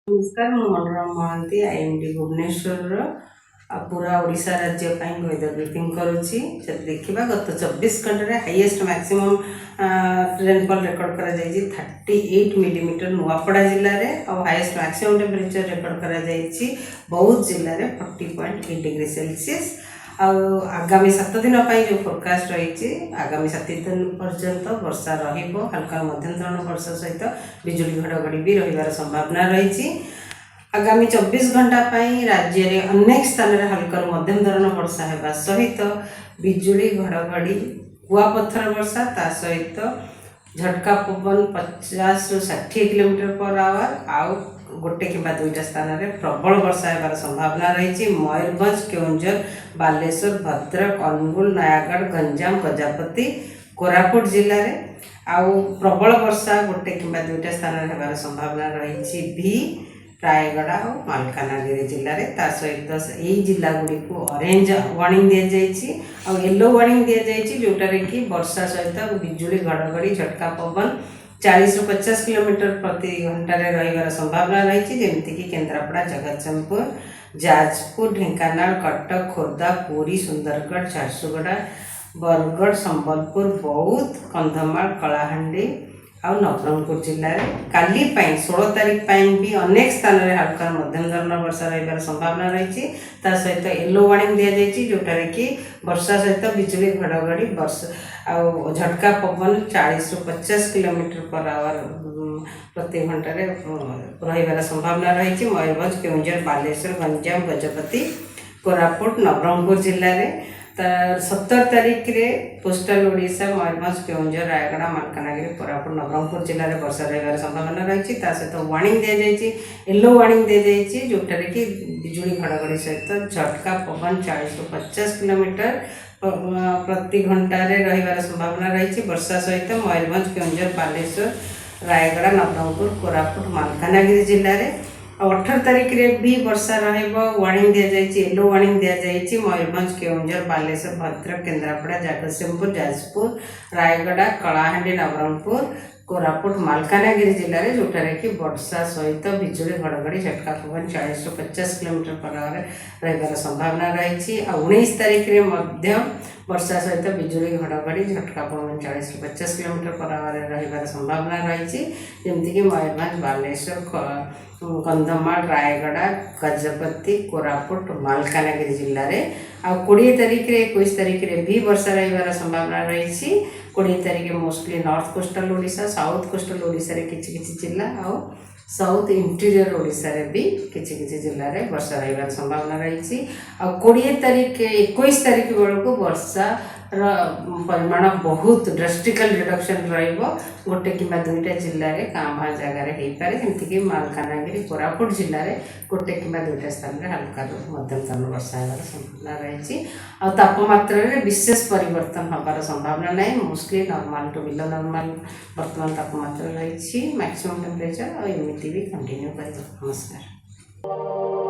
नमस्कार मु मनोरमा महांती आईएमडी भुवनेश्वर पूरा ओडिशा राज्य वेदर ब्रीफिंग करुच्ची देखा गत 24 घंटे हाईएस्ट मैक्सिमम रेनफॉल रेकॉर्ड करा 38 मिलीमीटर नुआपड़ा जिले में और हाईएस्ट मैक्सिमम टेम्परेचर रेकॉर्ड करा बौद्ध जिले में 40.8 डिग्री सेल्सियस। आगामी 7 दिन जो फोरकास्ट रही आगामी 7 दिन पर्यंत वर्षा हल्का मध्यम धरण वर्षा सहित बिजुली घड़घड़ी भी रही संभावना रही। आगामी 24 घंटा राज्य में अनेक स्थान में हल्का मध्यम धरण वर्षा होगा सहित बिजुली घड़घड़ी कुआपथर वर्षा ता सहित झटका पवन 50 ରୁ 60 किलोमीटर पर आवर आउ गोटे कि दुईटा स्थान में प्रबल वर्षा होगार संभावना रही। मयूरभंज केउंझर बालेश्वर भद्रक अनुगुल नयागढ़ गंजाम गजपति कोरापुट जिले में आउ प्रबल वर्षा गोटे कि दुईटा स्थान में होगार संभावना रही। भी रायगढ़ और मालकानगिरी जिले में ता सहित यही जिला गुड़ी को ऑरेंज वार्निंग दि जाइए और येलो वार्निंग दि जाइए जोटारे कि वर्षा सहित बिजुली घड़घड़ी झटका पवन 40 ରୁ 50 किलोमीटर प्रति घंटा रही संभावना रही। जमीक केन्द्रापड़ा जगतसिंहपुर जाजपुर ढेंकानाल कटक खोर्धा पुरी सुंदरगढ़ झारसुगुड़ा बरगढ़ संबलपुर बौद्ध कंधमाल कलाहांडी और नवरंगपुर जिले में काली 16 तारीख भी अनेक स्थान में हल्का मध्यम धरण वर्षा रही संभावना रही। सहित येलो वार्निंग दि जाइए जोटारे कि वर्षा सहित बिजुली घड़घड़ी वर्षा आ झटका पवन 40 ରୁ 50 किलोमीटर पर आवर प्रति घंटे रही संभावना रही। मयूरभंज केउंझर बालेश्वर गंजाम गजपति कोरापुट नवरंगपुर जिले में 17 तारीख रे पोस्टल ओडिशा मयूरभंज केउंझर रायगढ़ मालकानगिरी कोरापुट नवरंगपुर जिले में वर्षा रही संभावना रही। सहित वार्निंग दि जाइए येलो वार्निंग दि जाइए जोटारे कि बिजुली घड़घड़ी सहित झटका पवन 40 ରୁ 50 किलोमीटर प्रति घंटा रही संभावना रही। वर्षा सहित मयूरभंज केउंझर बालेश्वर रायगढ़ नवरंगपुर कोरापुट मालकानगिरी जिले में 18 तारीख रे भी वर्षा वार्निंग दि जाइए येलो वार्निंग दि जाइए मयूरभंज केउंझर बालेश्वर भद्रक केन्द्रापड़ा जगतसिंहपुर जाजपुर रायगढ़ कलाहांडी नवरंगपुर कोरापुट मालकानगिरी जिले में जोटारे कि वर्षा सहित बिजुली घड़घड़ी झटका पवन 40 ରୁ 50 किलोमीटर पर आवर रही संभावना रही। 19 तारीख रे मध्य वर्षा सहित बिजुली घड़घड़ी झटका पवन 40 ରୁ 50 किलोमीटर पर आवर रही संभावना रही। जमीक मयूरभंज बालेश्वर कंधमाल रायगढ़ गजपति कोरापुट मालकानगिरी जिले में 20 तारीख रे 21 तारीख रे भी वर्षा रही संभावना रही। 20 तारीख mostly north coastal Odisha south coastal Odisha रे किछि जिला और साउथ इंटीरियर ओडिशा रे भी किछि जिले में वर्षा रही संभावना रही। 20 तारीख 21 तारीख बेलू वर्षा परिमाण बहुत ड्रास्टिकल रिडक्शन रोटे कि दुईटा जिले में काँ भाँ जगार हो पाए जमीक मालकानगिरी कोरापुट जिले में गोटे कि दुईटा स्थान में हल्का मध्यम धरण वर्षा होगार संभावना रही। तापमात्रा विशेष परिवर्तन होबार संभावना नहीं mostly normal to below normal वर्तमान तापमात्रा रही मैक्सिमम टेम्परेचर और इम्यूनिटी भी कंटिन्यू कर। नमस्कार।